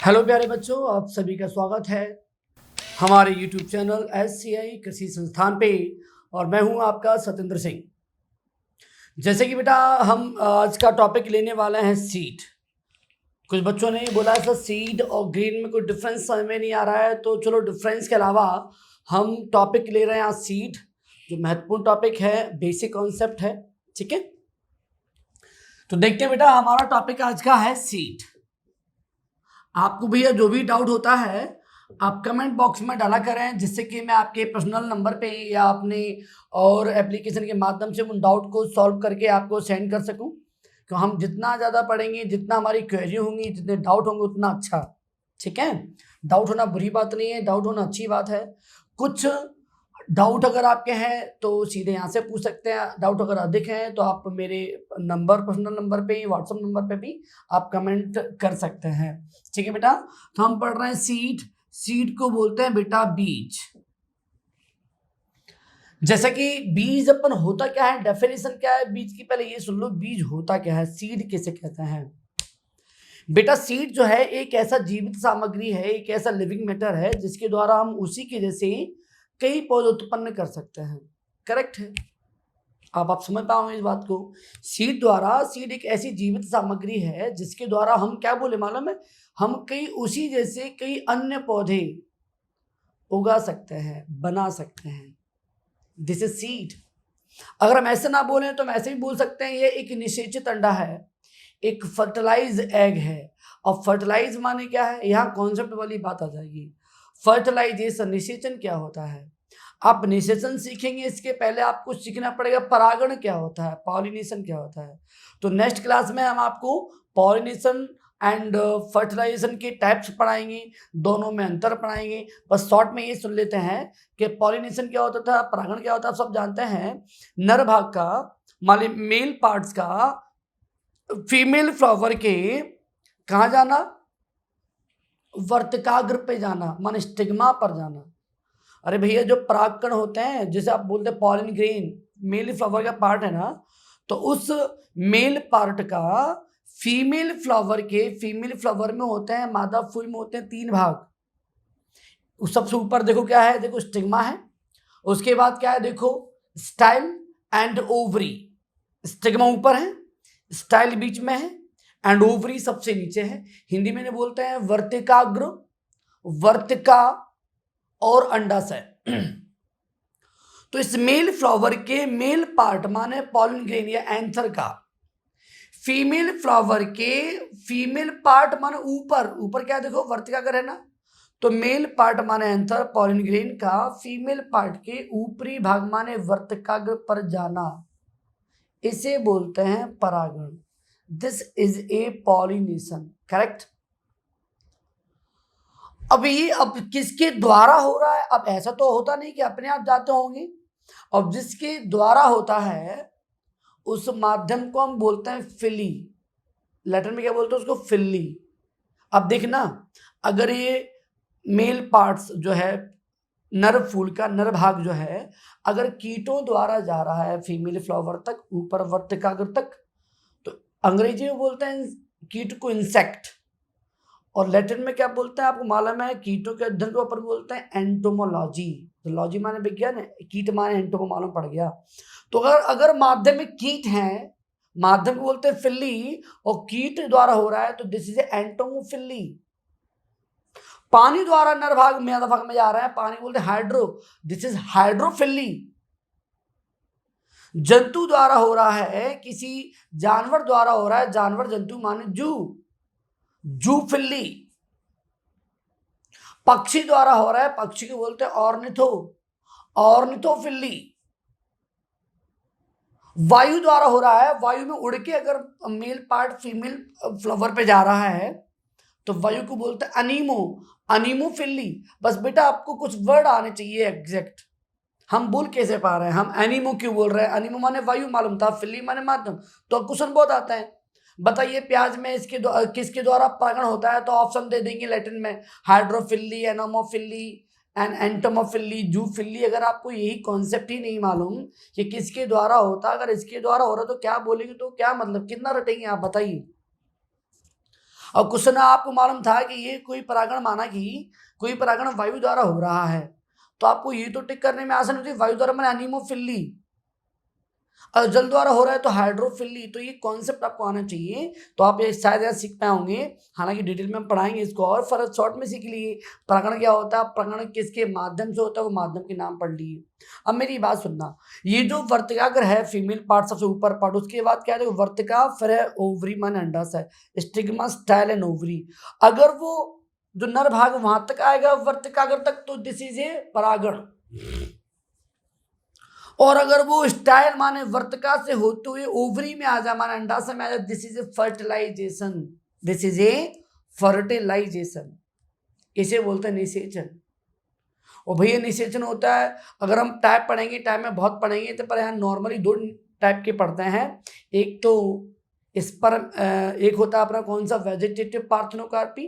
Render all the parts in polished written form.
Hello प्यारे बच्चों, आप सभी का स्वागत है हमारे YouTube चैनल SCI कृषि संस्थान पे। और मैं हूं आपका सत्येंद्र सिंह। जैसे कि बेटा हम आज का टॉपिक लेने वाले हैं सीड। कुछ बच्चों ने बोला सर सीड और ग्रीन में कोई डिफरेंस समझ में नहीं आ रहा है, तो चलो डिफरेंस के अलावा हम टॉपिक ले रहे हैं आज सीड, जो महत्वपूर्ण टॉपिक है, बेसिक कॉन्सेप्ट है। ठीक है, तो देखते हैं बेटा, हमारा टॉपिक आज का है सीड। आपको भैया जो भी डाउट होता है आप कमेंट बॉक्स में डाला करें, जिससे कि मैं आपके पर्सनल नंबर पे या अपने और एप्लीकेशन के माध्यम से उन डाउट को सॉल्व करके आपको सेंड कर सकूं। तो हम जितना ज़्यादा पढ़ेंगे, जितना हमारी क्वेरी होंगी, जितने डाउट होंगे उतना अच्छा। ठीक है, डाउट होना बुरी बात नहीं है, डाउट होना अच्छी बात है। कुछ डाउट अगर आपके हैं तो सीधे यहाँ से पूछ सकते हैं, डाउट अगर अधिक हैं तो आप मेरे नंबर, पर्सनल नंबर पे, व्हाट्सएप नंबर पे भी आप कमेंट कर सकते हैं। ठीक है बेटा, तो हम पढ़ रहे हैं सीड। सीड को बोलते हैं बेटा बीज। जैसे कि बीज अपन होता क्या है, डेफिनेशन क्या है बीज की, पहले ये सुन लो, बीज होता क्या है, सीड किसे कहते हैं। बेटा सीड जो है एक ऐसा जीवित सामग्री है, एक ऐसा लिविंग मैटर है जिसके द्वारा हम उसी के जैसे कई पौधे उत्पन्न कर सकते हैं। करेक्ट है, आप समझ पाओगे इस बात को। सीड द्वारा, सीड एक ऐसी जीवित सामग्री है जिसके द्वारा हम क्या बोले मालूम है, हम कई उसी जैसे कई अन्य पौधे उगा सकते हैं, बना सकते हैं। This is seed. अगर हम ऐसे ना बोलें तो हम ऐसे भी बोल सकते हैं ये एक निषेचित अंडा है, एक फर्टिलाइज एग है। और फर्टिलाइज माने क्या है, यहाँ कॉन्सेप्ट वाली बात आ जाएगी। फर्टिलाइजेशन, निषेचन क्या होता है, आप निषेचन सीखेंगे, इसके पहले आपको सीखना पड़ेगा परागण क्या होता है, पॉलिनेशन क्या होता है। तो नेक्स्ट क्लास में हम आपको पॉलिनेशन एंड फर्टिलाइजेशन के टाइप्स पढ़ाएंगे, दोनों में अंतर पढ़ाएंगे। बस शॉर्ट में ये सुन लेते हैं कि पॉलिनेशन क्या होता था, परागण क्या होता है। आप सब जानते हैं, नर भाग का, मान लीजिए मेल पार्ट्स का फीमेल फ्लावर के कहाँ जाना, वर्तिकाग्र पे जाना, मान स्टिग्मा पर जाना। अरे भैया जो परागकण होते हैं, जैसे आप बोलते हैं पॉलिन ग्रेन, मेल फ्लावर का पार्ट है ना, तो उस मेल पार्ट का फीमेल फ्लावर के, फीमेल फ्लावर में होते हैं, मादा फूल में होते हैं 3 भाग। उस सबसे ऊपर देखो क्या है, देखो स्टिग्मा है, उसके बाद क्या है देखो स्टाइल एंड ओवरी। स्टिग्मा ऊपर है, स्टाइल बीच में है एंड ओवरी सबसे नीचे है। हिंदी में बोलते हैं वर्तिकाग्र, वर्तिका और अंडाशय। तो इस मेल फ्लावर के मेल पार्ट माने पॉलन ग्रेन या एंथर का, फीमेल फ्लावर के फीमेल पार्ट माने ऊपर, ऊपर क्या देखो वर्तिकाग्र है ना, तो मेल पार्ट माने एंथर, पॉलन ग्रेन का फीमेल पार्ट के ऊपरी भाग माने वर्तिकाग्र पर जाना, इसे बोलते हैं परागण। This is A pollination. Correct. अब किसके द्वारा हो रहा है, अब ऐसा तो होता नहीं कि अपने आप जाते होंगे। अब जिसके द्वारा होता है उस माध्यम को हम बोलते हैं फिली। लैटिन में क्या बोलते हैं उसको, फिली। अब देखना, अगर ये मेल पार्ट्स जो है, नर फूल का नर भाग जो है, अगर कीटों द्वारा जा रहा है फीमेल फ्लावर तक, ऊपर वर्तिकाग्र तक, तो अंग्रेजी में बोलते हैं कीट को इंसेक्ट। और लैटिन में क्या बोलते हैं आपको मालूम है, कीटों के अध्ययन के ऊपर बोलते हैं एंटोमोलॉजी। तो लॉजी माने विज्ञान है, कीट माने एंटोमो, मालूम पड़ गया। तो अगर माध्यम में कीट हैं, माध्यम को बोलते हैं फिली, और कीट द्वारा हो रहा है तो दिस इज एंटोमोफिली। पानी द्वारा नर भाग मादा भाग में जा रहा है, पानी बोलते हैं हाइड्रो, दिस इज हाइड्रोफिली। जंतु द्वारा हो रहा है, किसी जानवर द्वारा हो रहा है, जानवर जंतु माने जू, जूफिली। पक्षी द्वारा हो रहा है, पक्षी को बोलते हैं ऑर्निथो, ऑर्निथोफिली। वायु द्वारा हो रहा है, वायु में उड़ के अगर मेल पार्ट फीमेल फ्लावर पे जा रहा है तो वायु को बोलते हैं अनीमो, अनीमोफिली। बस बेटा आपको कुछ वर्ड आने चाहिए एग्जैक्ट, हम बोल कैसे पा रहे हैं, हम एनिमो क्यों बोल रहे हैं, अनीमो माने वायु मालूम था, फिली माने माध्यम, तो क्वेश्चन बहुत आता है। बताइए प्याज में किसके द्वारा परागण होता है, तो ऑप्शन दे देंगे लैटिन में, हाइड्रोफिली, एनोमोफिली एंड एंटोमोफिली, जूफिली। अगर आपको यही कॉन्सेप्ट ही नहीं मालूम कि किसके द्वारा होता, अगर इसके द्वारा हो रहा तो क्या बोलेंगे, तो क्या मतलब, कितना रटेंगे आप बताइए। और क्वेश्चन आपको मालूम था कि ये कोई परागण, माना कि कोई परागण वायु द्वारा हो रहा है, तो आपको ये तो टिक करने में आसानी होती है, वायु द्वारा मैंने एनीमोफिली, और जल द्वारा हो रहा है तो हाइड्रोफिली। तो ये कॉन्सेप्ट आपको आना चाहिए, तो आप ये शायद यहाँ सीख पाए होंगे। हालांकि डिटेल में हम पढ़ाएंगे इसको, और फर्स्ट शॉर्ट में सीख लिए परागण क्या होता है, परागण किसके माध्यम से होता है, वो माध्यम के नाम पढ़ लिए। अब मेरी बात सुनना, ये जो वर्तिकाग्र है फीमेल पार्ट सबसे ऊपर पार्ट, उसके बाद क्या है, वर्तिका, फिर है ओवरी माने अंडाशय, स्टिग्मा, स्टाइल एंड ओवरी। अगर वो जो नर भाग वहां तक आएगा वर्तिकाग्र तक, तो दिस इज ए परागण। और अगर वो स्टाइल माने वर्तिका से होते हुए ओवरी में आ जाए, माने अंडाशय में आ जाए, this is a fertilisation, this is a fertilisation, इसे बोलते हैं निषेचन। और भैया निषेचन होता है, अगर हम टाइप पढ़ेंगे, टाइप में बहुत पढ़ेंगे, तो पर यहाँ नॉर्मली दो टाइप के पढ़ते हैं। एक तो स्पर्म, एक होता है अपना कौन सा, वेजिटेटिव पार्थेनोकार्पी,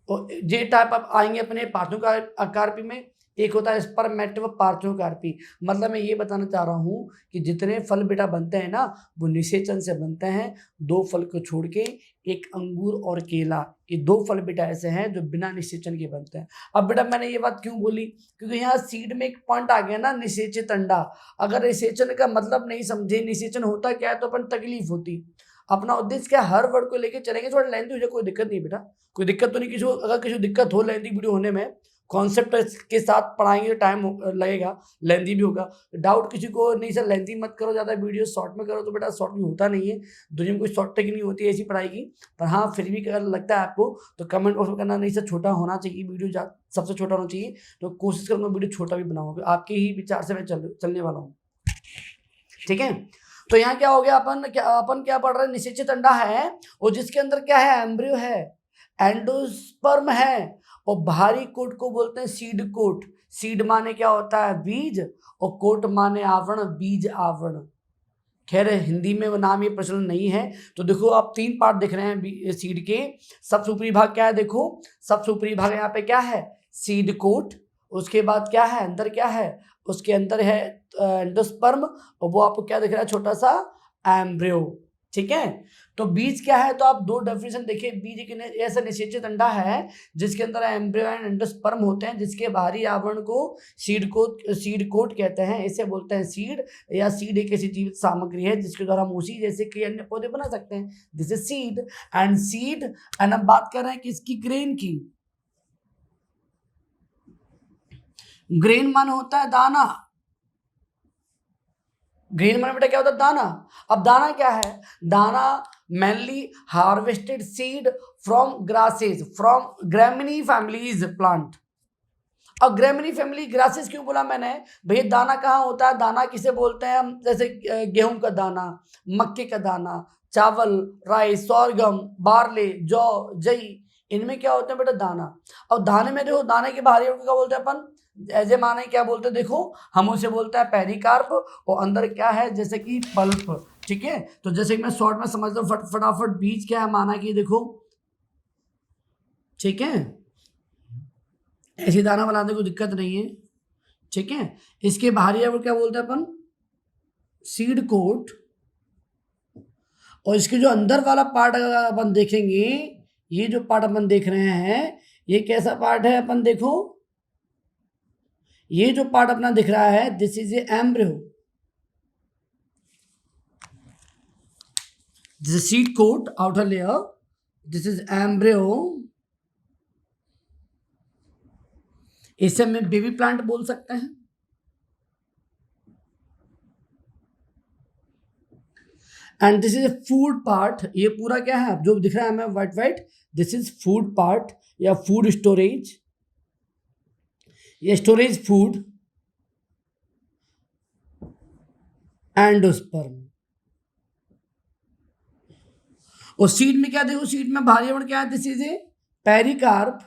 और जे टाइप आप आएंगे अपने पार्थेनोकार्पी में। एक होता है स्पर्मेटिव पार्थेनोकार्पी। मतलब मैं ये बताना चाह रहा हूँ कि जितने फल बेटा बनते हैं ना, वो निषेचन से बनते हैं। दो फल को छोड़ के, एक अंगूर और केला, ये दो फल बेटा ऐसे हैं जो बिना निषेचन के बनते हैं। अब बेटा मैंने ये बात क्यों बोली, क्योंकि यहाँ सीड में एक पॉइंट आ गया ना, निषेचित अंडा। अगर निषेचन का मतलब नहीं समझे, निषेचन होता क्या है, तो अपन तकलीफ होती। अपना उद्देश्य क्या, हर वर्ड को लेके चलेंगे, थोड़ा लेंथी हो जाए, कोई दिक्कत नहीं बेटा, कोई दिक्कत तो नहीं किसी को। अगर किसी को दिक्कत हो लेंथी वीडियो होने में, कॉन्सेप्ट के साथ पढ़ाएंगे तो टाइम लगेगा, लेंथी भी होगा। डाउट किसी को नहीं सर लेंथी मत करो ज़्यादा, वीडियो शॉर्ट में करो, तो बेटा शॉर्ट में होता नहीं है, दुनिया में कोई शॉर्ट टेक नहीं होती है ऐसी पढ़ाई की। पर हाँ, फिर भी अगर लगता है आपको तो कमेंट बॉक्स में करना, नहीं सर छोटा होना चाहिए वीडियो, सबसे छोटा होना चाहिए, तो कोशिश करूँगा वीडियो छोटा भी बनाऊंगा, आपके ही विचार से मैं चलने वाला हूँ, ठीक है। तो यहाँ क्या हो गया, अपन क्या पढ़ रहे हैं, निषेचित अंडा है, और जिसके अंदर क्या है, एम्ब्रियो है, एंडोस्पर्म है, और बाहरी कोट को बोलते हैं सीड कोट। सीड माने क्या होता है, बीज, और कोट माने आवरण, बीज आवरण। खैर हिंदी में वो नाम ये प्रचलन नहीं है। तो देखो आप तीन पार्ट दिख रहे हैं सीड के। सबसे ऊपरी भाग क्या है, देखो सबसे ऊपरी भाग यहाँ पे क्या है, सीड कोट। उसके बाद क्या है, अंदर क्या है, उसके अंदर है एंडोस्पर्म, और वो आपको क्या दिख रहा है, छोटा सा एम्ब्रियो, ठीक है। तो बीज क्या है, तो आप दो डेफिनेशन देखिए, बीज एक ऐसा निषेचित अंडा है जिसके अंदर एम्ब्रियो एंड एंडोस्पर्म होते हैं, जिसके बाहरी आवरण को सीड कोट कहते हैं, इसे बोलते हैं सीड। या सीड एक ऐसी जीवित सामग्री है जिसके द्वारा हम उसी जैसे कई अन्य पौधे बना सकते हैं, दिस इज सीड। एंड हम बात कर रहे हैं किसकी, ग्रेन की। ग्रेन मान होता है दाना, ग्रेन मान बेटा क्या होता है, दाना। अब दाना क्या है, दाना mainly harvested seed from grasses, from Gramineae families plant. अब ग्रैमिनी फैमिली ग्रासेस क्यों बोला मैंने, भैया दाना कहाँ होता है, दाना किसे बोलते हैं हम, जैसे गेहूं का दाना, मक्के का दाना, चावल, राइस, सोरगम, बार्ले, जौ, जई, इनमें क्या होते हैं बेटा, दाना। अब दाने में देखो, दाने के बाहरी क्या बोलते हैं अपन, ऐसे माने क्या बोलते हैं, देखो हम उसे बोलते हैं पेरिकार्प, और अंदर क्या है, जैसे कि पल्प, ठीक है। तो जैसे कि मैं शॉर्ट में समझता हूँ फटाफट, बीज क्या है, माना कि देखो, ठीक है, ऐसी दाना बनाने को दिक्कत नहीं है, ठीक है। इसके बाहरी है वो क्या बोलते हैं अपन, सीड कोट। और इसके जो अंदर वाला पार्ट अगर अपन देखेंगे, ये जो पार्ट अपन देख रहे हैं, ये कैसा पार्ट है, अपन देखो, ये जो पार्ट अपना दिख रहा है, this is a embryo, this is seed coat outer layer, this is embryo, इसे हम बेबी प्लांट बोल सकते हैं। And this is a food part, ये पूरा क्या है जो दिख रहा है हमें white white, this is food part या फूड स्टोरेज, ये स्टोरेज फूड, एंडोस्पर्म। और सीड में क्या देखो, सीड में भारी आवरण क्या है, दिस इज ए पेरिकार्प।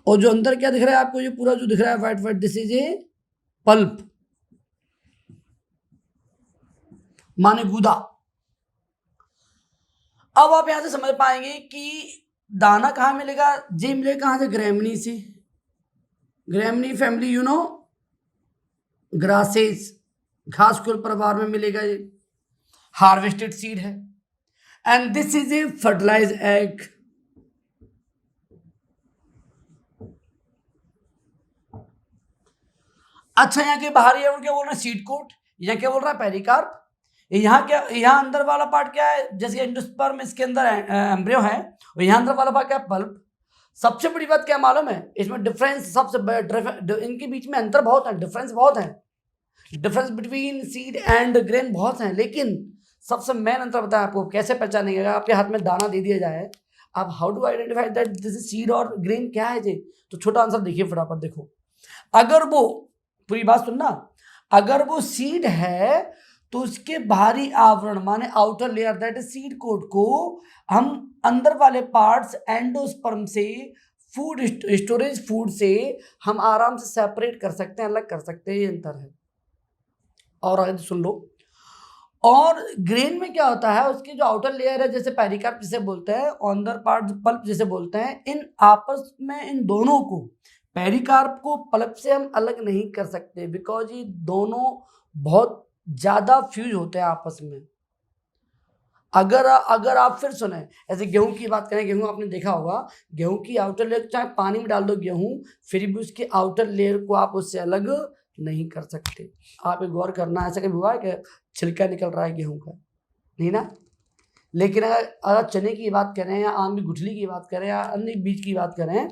और जो अंदर क्या दिख रहा है आपको, ये पूरा जो दिख रहा है white white, this is A pulp, माने गूदा। अब आप यहां से समझ पाएंगे कि दाना कहां मिलेगा, जे मिलेगा कहां से, ग्रैमिनी से, Gramineae family, you know grasses, घास कुल परिवार में मिलेगा, ये हार्वेस्टेड सीड है। And this is a fertilise egg. अच्छा, यहाँ के बाहरी आवरण क्या बोल रहे हैं? Seed coat. यहाँ क्या बोल रहा है? पेरिकार्प। यहाँ क्या, यहाँ अंदर वाला पार्ट क्या है? जैसे एंडोस्पर्म इसके अंदर एम्ब्रियो है, और यहाँ अंदर वाला पार्ट क्या है? पल्प। सबसे बड़ी बात क्या मालूम है इसमें? डिफरेंस सबसे इनके बीच में अंतर बहुत है, डिफरेंस बहुत है। Difference between seed and grain बहुत है, लेकिन सबसे मेन अंतर बताया आपको, कैसे पहचानेंगे? अगर आपके हाथ में दाना दे दिया जाए, आप how to identify that this is seed और ग्रेन क्या है जी? तो छोटा आंसर देखिए फटाफट, देखो। अगर वो, पूरी बात सुनना, अगर वो सीड है तो उसके बाहरी आवरण माने outer layer, that is seed coat, को हम अंदर वाले पार्ट्स एंडोस्पर्म से, फूड स्टोरेज फूड से हम आराम से सेपरेट कर सकते हैं, अलग कर सकते हैं, ये अंतर है। और आगे सुन लो। और ग्रेन में क्या होता है? उसकी जो आउटर लेयर है, जैसे पेरिकार्प जिसे बोलते हैं, अंदर पार्ट पल्प जिसे बोलते हैं, इन आपस में, इन दोनों को, पेरिकार्प को पल्प से हम अलग नहीं कर सकते, बिकॉज ये दोनों बहुत ज्यादा फ्यूज होते हैं आपस में। अगर आप फिर सुने, ऐसे गेहूं की बात करें, गेहूं आपने देखा होगा, गेहूं की आउटर लेयर, चाहे पानी में डाल दो गेहूं, फिर भी उसकी आउटर लेयर को आप उससे अलग नहीं कर सकते। आप एक गौर करना, ऐसा कभी हुआ है कि छिलका निकल रहा है गेहूं का? नहीं ना। लेकिन अगर चने की बात करें, या आम की गुठली की बात करें, या अन्य बीज की बात करें,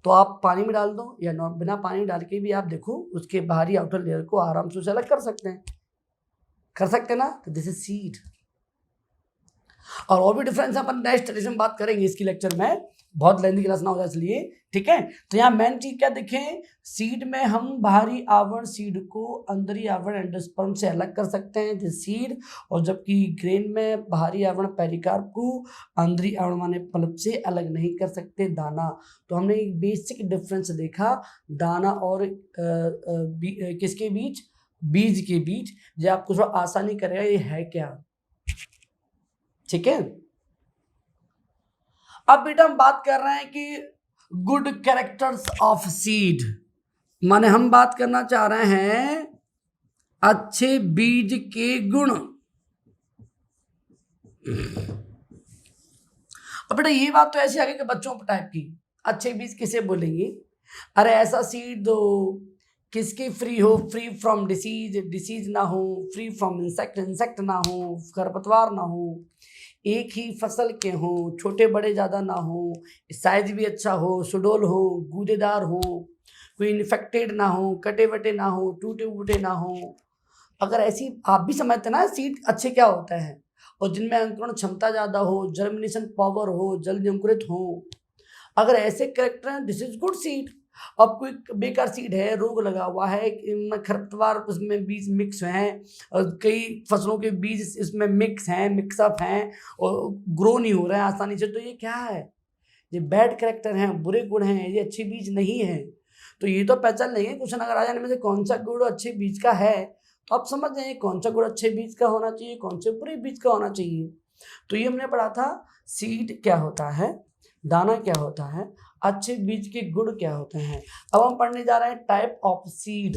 तो आप पानी में डाल दो, या बिना पानी में डाल के भी आप देखो, उसके बाहरी आउटर लेयर को आराम से उसे अलग कर सकते हैं, ना। तो दिस इज सीड। और भी डिफरेंस अपन नेक्स्ट लेक्चर में बात करेंगे इसकी लेक्चर में, बहुत लेंथी क्लास ना हो जाए इसलिए, ठीक है। तो यहाँ मेन चीज क्या देखें? सीड में हम बाहरी आवरण सीड को अंदरी आवरण एंडोस्पर्म से अलग कर सकते हैं, दिस सीड। और जबकि ग्रेन में बाहरी आवरण पेरिकार्प को अंदरी आवरण माने पल्प से अलग नहीं कर सकते, दाना। तो हमने एक बेसिक डिफरेंस देखा दाना और किसके बीच? बीज के बीच। जो आपको थोड़ा आसानी करेगा ये है क्या, ठीक है। अब बेटा हम बात कर रहे हैं कि गुड कैरेक्टर्स ऑफ सीड, माने हम बात करना चाह रहे हैं अच्छे बीज के गुण। अब बेटा ये बात तो ऐसी आ गई कि बच्चों को टाइप की, अच्छे बीज किसे बोलेंगे? अरे ऐसा सीड दो किसके फ्री हो, फ्री फ्रॉम डिसीज, डिसीज ना हो, फ्री फ्रॉम इंसेक्ट, इंसेक्ट ना हो, खरपतवार ना हो, एक ही फसल के हो, छोटे बड़े ज़्यादा ना हो, साइज भी अच्छा हो, सुडोल हो, गूदेदार हो, कोई इन्फेक्टेड ना हो, कटे वटे ना हो, टूटे वूटे ना हो। अगर ऐसी आप भी समझते ना सीड अच्छे क्या होता है, और जिनमें अंकुरण क्षमता ज़्यादा हो, जर्मिनेशन पावर हो, जल्दी अंकुरित हो, अगर ऐसे करेक्टर हैं, दिस इज गुड सीड। अब कोई बेकार सीड है, रोग लगा हुआ है, खरपतवार उसमें बीज मिक्स हैं, और कई फसलों के बीज इसमें मिक्स हैं, मिक्सअप हैं, और ग्रो नहीं हो रहे हैं आसानी से, तो ये क्या है? ये बैड करेक्टर हैं, बुरे गुण हैं, ये अच्छे बीज नहीं है। तो ये तो पहचान लेंगे क्वेश्चन अगर आ जाने में से कौन सा गुण अच्छे बीज का है, तो आप समझ जाइए कौन सा गुण अच्छे बीज का होना चाहिए, कौन से बुरे बीज का होना चाहिए। तो ये हमने पढ़ा था सीड क्या होता है, दाना क्या होता है, अच्छे बीज के गुण क्या होते हैं। अब हम पढ़ने जा रहे हैं टाइप ऑफ सीड,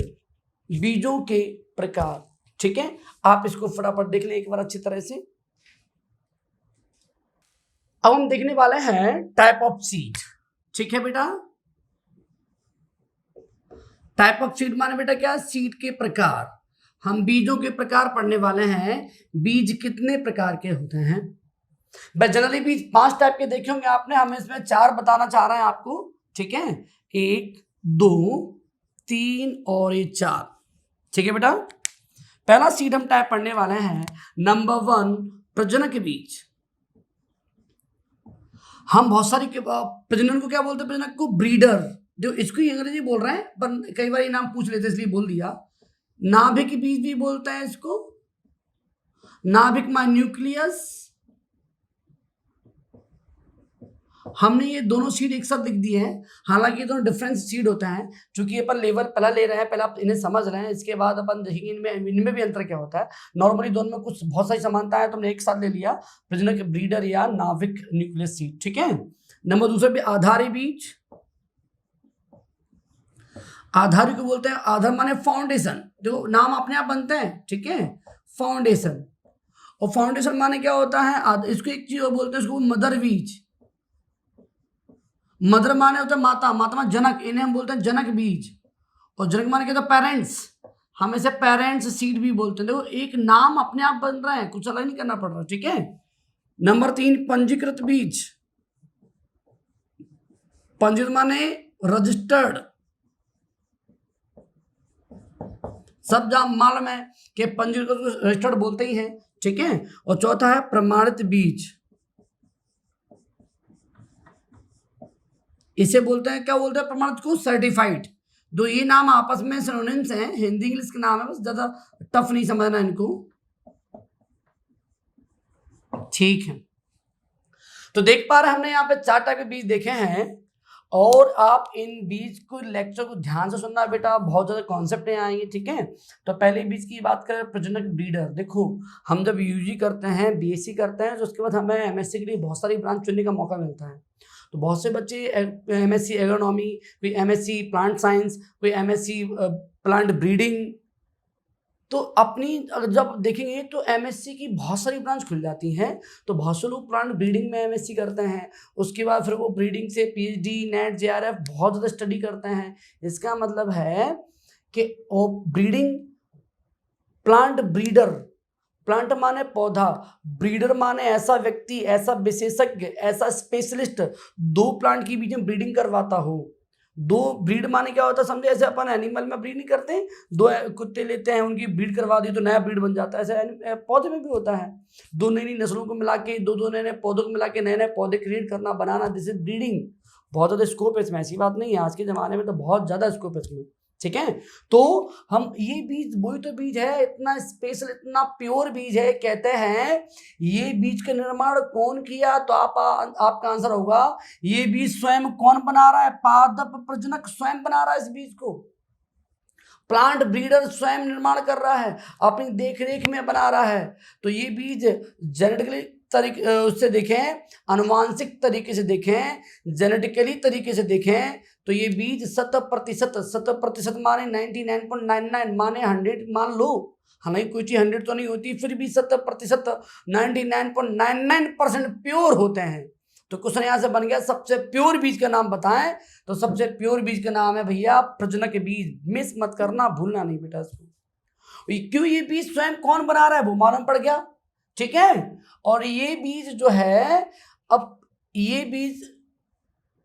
बीजों के प्रकार, ठीक है। आप इसको फटाफट देख लें एक बार अच्छी तरह से। अब हम देखने वाले हैं टाइप ऑफ सीड, ठीक है बेटा। टाइप ऑफ सीड माने बेटा क्या? सीड के प्रकार। हम बीजों के प्रकार पढ़ने वाले हैं, बीज कितने प्रकार के होते हैं। जनरली बीज 5 टाइप के देखे होंगे आपने, हम इसमें 4 बताना चाह रहे हैं आपको, ठीक है। 1, 2, 3 और ये 4, ठीक है बेटा। पहला सीड हम टाइप पढ़ने वाले हैं, नंबर 1 प्रजनक बीज। हम बहुत सारी प्रजनन को क्या बोलते हैं? प्रजनक को ब्रीडर, जो इसको ही अंग्रेजी बोल रहे हैं पर कई बार ये नाम पूछ लेते इसलिए बोल दिया। नाभिक बीज भी बोलते हैं इसको, नाभिक माय न्यूक्लियस। हमने ये दोनों सीड एक साथ लिख दिए हैं, हालांकि ये दोनों डिफरेंट सीड होते हैं, क्योंकि अपन लेवल पहला ले रहे हैं, पहले आप इन्हें समझ रहे हैं, इसके बाद अपन देखेंगे इनमें भी अंतर क्या होता है। नॉर्मली दोनों में कुछ बहुत सारी समानता है, तो हमने एक साथ ले लिया, प्रजनक ब्रीडर या नाभिक न्यूक्लियस सीड, ठीक है। नंबर दूसरा भी आधारी बीज। आधारी को बोलते हैं, आधार माने फाउंडेशन, जो नाम अपने आप बनते हैं, ठीक है, फाउंडेशन। और फाउंडेशन माने क्या होता है, इसको एक चीज और बोलते हैं, इसको मदर बीज। मदर माने होता है माता, माता माने जनक, इन्हें हम बोलते हैं जनक बीज। और जनक माने क्या होता है, पेरेंट्स, हम इसे पेरेंट्स सीड भी बोलते हैं। देखो एक नाम अपने आप बन रहा है, कुछ अलग नहीं करना पड़ रहा, ठीक है। नंबर 3 पंजीकृत बीज। पंजीकृत माने रजिस्टर्ड, सब जहां मालूम है कि पंजीकृत रजिस्टर्ड बोलते ही हैं, ठीक है। और चौथा है प्रमाणित बीज, इसे बोलते हैं, क्या बोलते हैं, प्रमाणित को, सर्टिफाइड। दो ये नाम आपस में सिनोनिम्स हैं, हिंदी इंग्लिश के नाम है, बस ज्यादा टफ नहीं समझना इनको, ठीक है। तो देख पा रहे हैं हमने यहाँ पे 4 टाइप के बीज देखे हैं, और आप इन बीज को लेक्चर को ध्यान से सुनना बेटा, बहुत ज्यादा कॉन्सेप्ट यहाँ आएंगे, ठीक है। तो पहले बीज की बात करें, प्रजनक ब्रीडर। देखो हम जब यूजी करते हैं, बीएससी करते हैं, तो उसके बाद हमें एमएससी के लिए बहुत सारी ब्रांच चुनने का मौका मिलता है। तो बहुत से बच्चे एमएससी एग्रोनॉमी, कोई एमएससी प्लांट साइंस, कोई एमएससी प्लांट ब्रीडिंग। तो अपनी जब देखेंगे तो एमएससी की बहुत सारी ब्रांच खुल जाती हैं। तो बहुत से लोग प्लांट ब्रीडिंग में एमएससी करते हैं, उसके बाद फिर वो ब्रीडिंग से पीएचडी, नेट, जेआरएफ बहुत ज़्यादा स्टडी करते हैं। इसका मतलब है कि ब्रीडिंग, प्लांट ब्रीडर, प्लांट माने पौधा, ब्रीडर माने ऐसा व्यक्ति, ऐसा विशेषज्ञ, ऐसा स्पेशलिस्ट, दो प्लांट के बीच में ब्रीडिंग करवाता हो। दो ब्रीड माने क्या होता है, समझे, ऐसे अपन एनिमल में ब्रीड नहीं करते, दो कुत्ते लेते हैं, उनकी ब्रीड करवा दी तो नया ब्रीड बन जाता है, ऐसे पौधे में भी होता है। दो नई नई नस्लों को मिला के, दो नए नए पौधों को मिला के नए नए पौधे क्रिएट करना, बनाना, दिस इज ब्रीडिंग। बहुत ज़्यादा स्कोप है इसमें, ऐसी बात नहीं है, आज के ज़माने में तो बहुत ज़्यादा स्कोप है इसमें, ठीक है। तो हम ये बीज, वही तो बीज है, इतना स्पेशल, इतना प्योर बीज है। कहते हैं ये बीज का निर्माण कौन किया, तो आपका आंसर होगा ये बीज स्वयं कौन बना रहा है, पादप प्रजनक स्वयं बना रहा है इस बीज को। प्लांट ब्रीडर स्वयं निर्माण कर रहा है, अपनी देखरेख में बना रहा है। तो ये बीज जेनेटिकली उससे देखें, अनुवांशिक तरीके से देखें, जेनेटिकली तरीके से देखें, तो ये बीज 100% माने 99.99 माने 100 मान लो, हालांकि कोई चीज 100 तो नहीं होती, फिर भी 100% 99.99% प्योर होते हैं। तो क्वेश्चन यहां से बन गया, सबसे प्योर बीज का नाम बताएं। तो सबसे प्योर बीज का नाम है भैया प्रजनक बीज, मिस मत करना, भूलना नहीं बेटा इसको। क्यों, ये बीज स्वयं कौन बना रहा है वो मालूम पड़ गया, ठीक है। और ये बीज जो है, अब ये बीज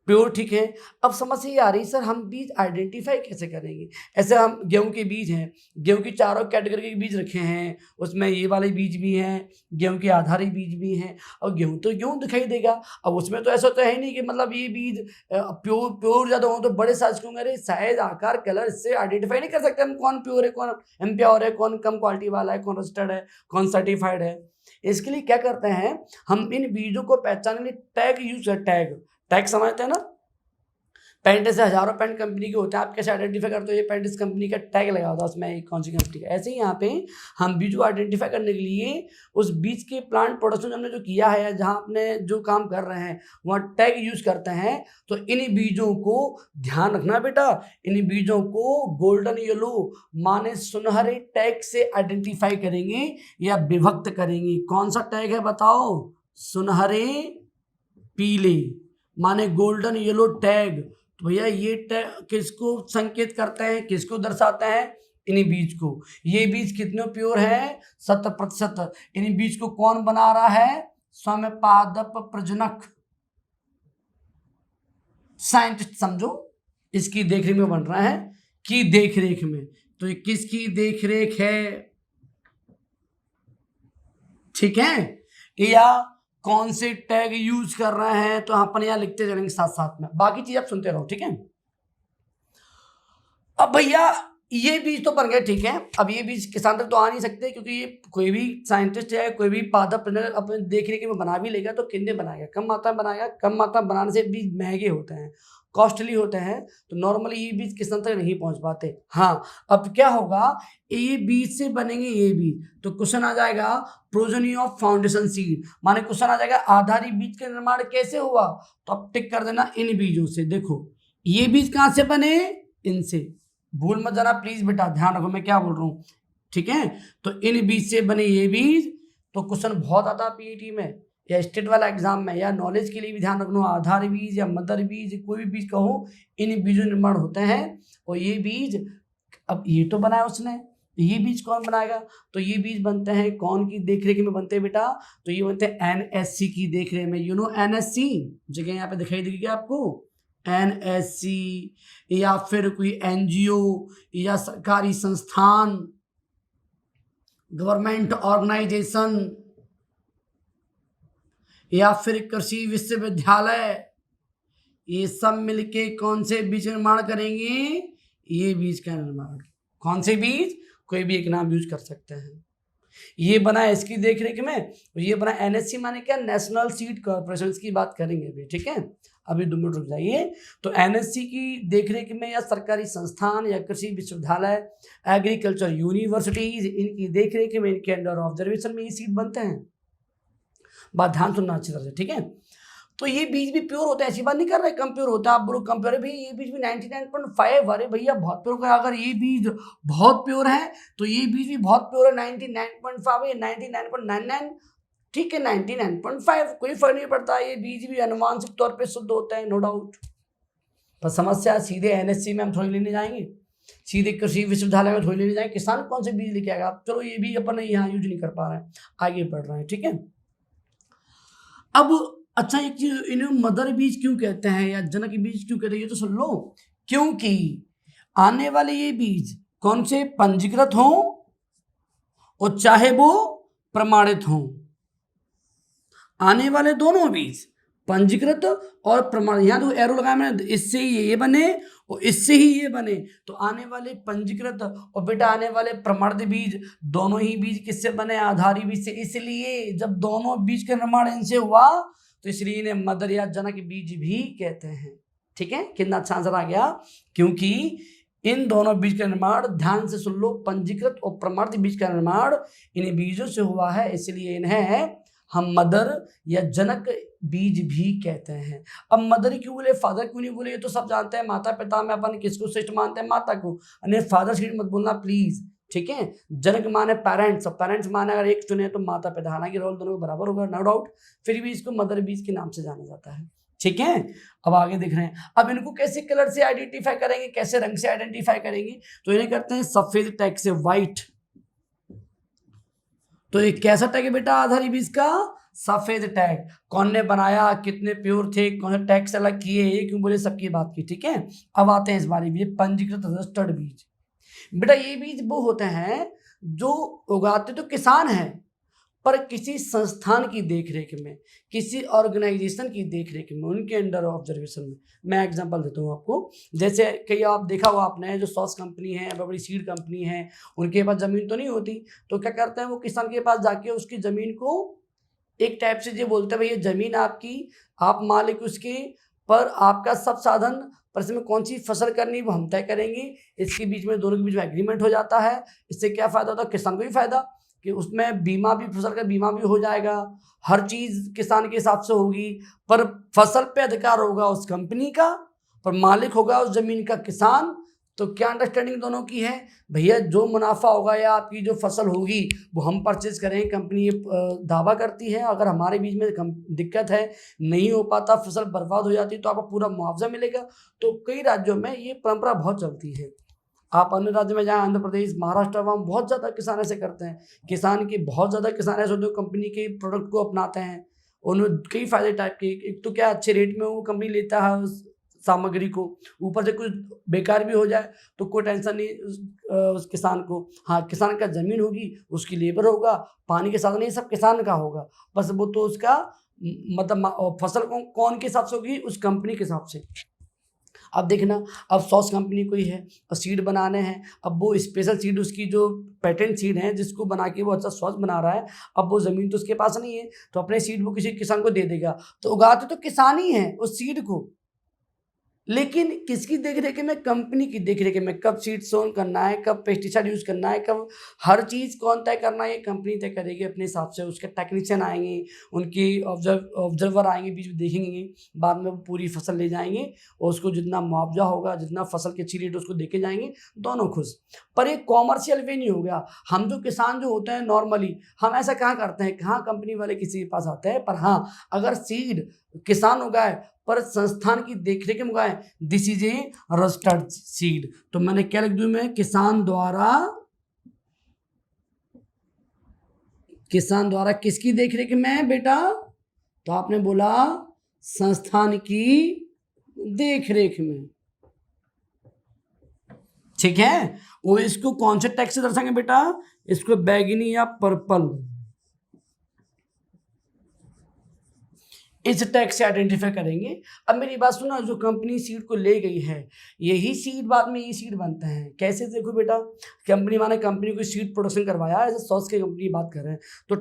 प्योर, ठीक है। अब समस्या ये आ रही, सर हम बीज आइडेंटिफाई कैसे करेंगे। ऐसे हम गेहूं के बीज हैं, गेहूं की चारों कैटेगरी के बीज रखे हैं, उसमें ये वाले बीज भी हैं, गेहूं के आधारित बीज भी हैं, और गेहूं तो गेहूं दिखाई देगा। अब उसमें तो ऐसा तो है नहीं कि मतलब ये बीज प्योर ज़्यादा हो तो बड़े साइज के होंगे, अरे साइज, आकार, कलर, इससे आइडेंटिफाई नहीं कर सकते हम कौन प्योर है, कौन इम्प्योर है, कौन कम क्वालिटी वाला है, कौन रजिस्टर्ड है, कौन सर्टिफाइड है। इसके लिए क्या करते हैं हम, इन बीजों को पहचानने के लिए टैग यूज कर, टैग समझते हैं ना। पैंट से हजारों पैंट कंपनी के होते हैं, आप कैसे आइडेंटिफाई करते हो ये पैंट इस कंपनी का टैग लगा होता है उसमें, कौन सी कंपनी का। ऐसे ही यहाँ पे हम बीज को आइडेंटिफाई करने के लिए उस बीज के प्लांट प्रोडक्शन हमने जो किया है, जहाँ अपने जो काम कर रहे हैं वहाँ टैग यूज करते हैं। तो इन बीजों को ध्यान रखना बेटा, इन बीजों को गोल्डन येलो माने सुनहरे टैग से आइडेंटिफाई करेंगे या विभक्त करेंगे। कौन सा टैग है बताओ, सुनहरे पीले माने गोल्डन येलो टैग। तो भैया ये टैग किसको संकेत करते हैं, किसको दर्शाते हैं, इन्हीं बीज को। ये बीज कितने प्योर है, 100%। इन्हीं बीज को कौन बना रहा है, स्वयं पादप प्रजनक साइंटिस्ट, समझो, इसकी देखरेख में बन रहा है, की देखरेख में। तो ये किसकी देखरेख है, ठीक है, या कौन से टैग यूज कर रहे हैं, तो अपन यहां लिखते चलेंगे साथ साथ में, बाकी चीज आप सुनते रहो, ठीक है। अब भैया ये बीज तो बन गए, ठीक है। अब ये बीज किसान तक तो आ नहीं सकते, क्योंकि ये कोई भी साइंटिस्ट है, कोई भी पादप अपने देखने के में बना भी लेगा तो कितने बनाएगा, कम मात्रा में बनाएगा। कम मात्रा में बनाने से बीज महंगे होते हैं, कॉस्टली होते हैं, तो नॉर्मली ये बीज किसान तक नहीं पहुंच पाते। हाँ, अब क्या होगा, ये बीज से बनेंगे ये बीज, तो क्वेश्चन आ जाएगा प्रोजेनी ऑफ फाउंडेशन सीड, माने क्वेश्चन आ जाएगा आधारी बीज का निर्माण कैसे हुआ। तो अब टिक कर देना इन बीजों से। देखो ये बीज कहाँ से बने, इनसे, भूल मत जाना प्लीज बेटा, ध्यान रखो मैं क्या बोल रहा हूँ, ठीक है। तो इन बीज से बने ये बीज, तो क्वेश्चन बहुत आता है पीईटी में या स्टेट वाला एग्जाम में, या नॉलेज के लिए भी ध्यान रखना, आधार बीज या मदर बीज, कोई भी बीज कहो, इन बीजों निर्माण होते हैं। और ये बीज, अब ये तो बनाया उसने, ये बीज कौन बनाएगा? तो ये बीज बनते हैं कौन की देखरेख में बनते हैं बेटा? तो ये बनते हैं एनएससी की देखरेख में। यू नो एनएससी, जगह यहाँ पे दिखाई देगी क्या आपको? एनएससी, या फिर कोई एनजीओ या सरकारी संस्थान, गवर्नमेंट ऑर्गेनाइजेशन, या फिर कृषि विश्वविद्यालय, ये सब मिलके कौन से बीज निर्माण करेंगे? ये बीज का निर्माण। कौन से बीज? कोई भी एक नाम यूज कर सकते हैं। ये बना है इसकी देखरेख में, और ये बना एनएससी माने क्या? नेशनल सीड कॉर्पोरेशन की बात करेंगे अभी, ठीक है? अभी 2 मिनट रुक जाइए। तो एनएससी की देखरेख में या सरकारी संस्थान या कृषि विश्वविद्यालय, एग्रीकल्चर यूनिवर्सिटीज, इनकी देखरेख में, इनके अंडर ऑब्जर्वेशन में ये सीड बनते हैं। बात ध्यान सुनना अच्छी तरह से, ठीक है? तो ये बीज भी प्योर होता है, ऐसी बात नहीं कर रहे कम प्योर होता है। आप बोलो कम प्योर है, भाई ये बीज भी 99.5, अरे भैया बहुत प्योर का। अगर ये बीज बहुत प्योर है तो ये बीज भी बहुत प्योर है, 99.5 या 99.99, ठीक है, 99.5, कोई फर्क नहीं पड़ता। ये बीज भी अनुमानिक तौर पे शुद्ध होता है, नो डाउट। पर समस्या सीधे एनएससी में हम थोड़ी लेने जाएंगे, सीधे कृषि विश्वविद्यालय में थोड़ी लेने जाएंगे। किसान कौन से बीज लेके आएगा? चलो ये भी अपन यहाँ यूज नहीं कर पा रहे हैं, आगे बढ़ रहे हैं, ठीक है? अब अच्छा, एक चीज, इन्हें मदर बीज क्यों कहते हैं या जनक बीज क्यों कहते हैं, ये तो सुन लो। क्योंकि आने वाले ये बीज कौन से? पंजीकृत हों और चाहे वो प्रमाणित हों। आने वाले दोनों बीज पंजीकृत और प्रमाणित, यहाँ तो एरो लगाया मैंने, इससे ही ये बने और इससे ही ये बने। तो आने वाले पंजीकृत और बेटा आने वाले प्रमाणित बीज, दोनों ही बीज किससे बने? आधारी बीज से। इसलिए जब दोनों बीज का निर्माण इनसे हुआ तो इसलिए इन्हें मदर या जनक बीज भी कहते हैं, ठीक है? कितना अच्छा आंसर आ गया। क्योंकि इन दोनों बीज का निर्माण, ध्यान से सुन लो, पंजीकृत और प्रमाणित बीज का निर्माण इन बीजों से हुआ है, इसलिए इन्हें हम मदर या जनक बीज भी कहते हैं। अब मदर क्यों बोले, फादर क्यों नहीं बोले? ये तो सब जानते हैं। माता पिता में अपन किसको श्रेष्ठ मानते हैं? माता को। अरे फादर श्रेष्ठ मत बोलना प्लीज, ठीक है? जनक माने पेरेंट्स, और पेरेंट्स माने अगर एक चुने तो माता पिता, हालांकि रोल दोनों बराबर होगा, नो डाउट, फिर भी इसको मदर बीज के नाम से जाना जाता है, ठीक है? अब आगे देख रहे हैं। अब इनको कैसे कलर से आइडेंटिफाई करेंगे, कैसे रंग से आइडेंटिफाई करेंगे? तो इन्हें करते हैं सफेद टैग से, व्हाइट। तो ये कैसा टैग है बेटा आधारी बीज का? सफेद टैग। कौन ने बनाया, कितने प्योर थे, कौन से टैग से अलग किए, ये क्यों बोले, सबकी बात की, ठीक है? अब आते हैं इस बारे में, पंजीकृत रजिस्टर्ड बीज। बेटा ये बीज वो होते हैं जो उगाते तो किसान हैं, पर किसी संस्थान की देखरेख में, किसी ऑर्गेनाइजेशन की देखरेख में, उनके अंडर ऑब्जर्वेशन में। मैं एग्जांपल देता हूँ आपको। जैसे कई आप देखा हुआ आपने, जो सॉस कंपनी है, बड़ी सीड कंपनी है, उनके पास ज़मीन तो नहीं होती, तो क्या करते हैं वो किसान के पास जाके उसकी ज़मीन को एक टाइप से ये बोलते हैं, भाई ये ज़मीन आपकी, आप मालिक उसके, पर आपका सब साधन, पर इसमें कौन सी फसल करनी वो हम तय करेंगे। इसके बीच में, दोनों के बीच में एग्रीमेंट हो जाता है। इससे क्या फ़ायदा होता है? किसान को भी फ़ायदा कि उसमें बीमा भी, फसल का बीमा भी हो जाएगा, हर चीज़ किसान के हिसाब से होगी, पर फसल पे अधिकार होगा उस कंपनी का, पर मालिक होगा उस ज़मीन का किसान। तो क्या अंडरस्टैंडिंग दोनों की है? भैया जो मुनाफा होगा या आपकी जो फसल होगी वो हम परचेज करें, कंपनी ये दावा करती है। अगर हमारे बीच में दिक्कत है, नहीं हो पाता, फसल बर्बाद हो जाती है, तो आपको पूरा मुआवजा मिलेगा। तो कई राज्यों में ये परंपरा बहुत चलती है। आप अन्य राज्य में जाएं, आंध्र प्रदेश, महाराष्ट्र, वहाँ बहुत ज़्यादा किसान ऐसे करते हैं। किसान के बहुत ज़्यादा किसान ऐसे होते हैं कंपनी के प्रोडक्ट को अपनाते हैं, उन्हें कई फायदे टाइप के। एक तो क्या, अच्छे रेट में वो कंपनी लेता है उस सामग्री को, ऊपर से कुछ बेकार भी हो जाए तो कोई टेंशन नहीं उस किसान को। हाँ, किसान का ज़मीन होगी, उसकी लेबर होगा, पानी के साधन, ये सब किसान का होगा, बस वो तो उसका मतलब फसल कौन के हिसाब से होगी? उस कंपनी के हिसाब से। अब देखना, अब सॉस कंपनी कोई है और सीड बनाने हैं, अब वो स्पेशल सीड, उसकी जो पेटेंट सीड है जिसको बना के वो अच्छा सॉस बना रहा है, अब वो ज़मीन तो उसके पास नहीं है, तो अपने सीड वो किसी किसान को दे देगा। तो उगाते तो किसान ही हैं उस सीड को, लेकिन किसकी देखरेख में? कंपनी की देखरेख में। कब सीड सोन करना है, कब पेस्टिसाइड यूज करना है, कब हर चीज कौन तय करना है, ये कंपनी तय करेगी अपने हिसाब से। उसके टेक्नीशियन आएंगे, उनकी ऑब्जर्वर आएंगे, बीच में देखेंगे, बाद में वो पूरी फसल ले जाएंगे और उसको जितना मुआवजा होगा, जितना फसल की अच्छी रेट उसको देके जाएंगे, दोनों खुश। पर एक कॉमर्शियल वे नहीं हो गया। हम जो किसान जो होते हैं नॉर्मली, हम ऐसा कहाँ करते हैं, कहाँ कंपनी वाले किसी के पास आते हैं। पर हाँ, अगर सीड किसान उगाए पर संस्थान की देखरेख में उगाए, this is A registered seed. तो मैंने क्या लिख दूं मैं? किसान द्वारा किसकी देखरेख में है बेटा? तो आपने बोला संस्थान की देखरेख में, ठीक है। और इसको कौन से टैग से दर्शाएंगे बेटा? इसको बैगनी या पर्पल, इस टैग से आइडेंटिफाई करेंगे। अब मेरी बात सुना, जो कंपनी सीड को ले गई है, यही सीड बाद में ये सीड बनते हैं। कैसे? देखो बेटा, कंपनी माने कंपनी को सीड प्रोडक्शन करवाया, ऐसे सॉस की कंपनी की बात कर रहे हैं, तो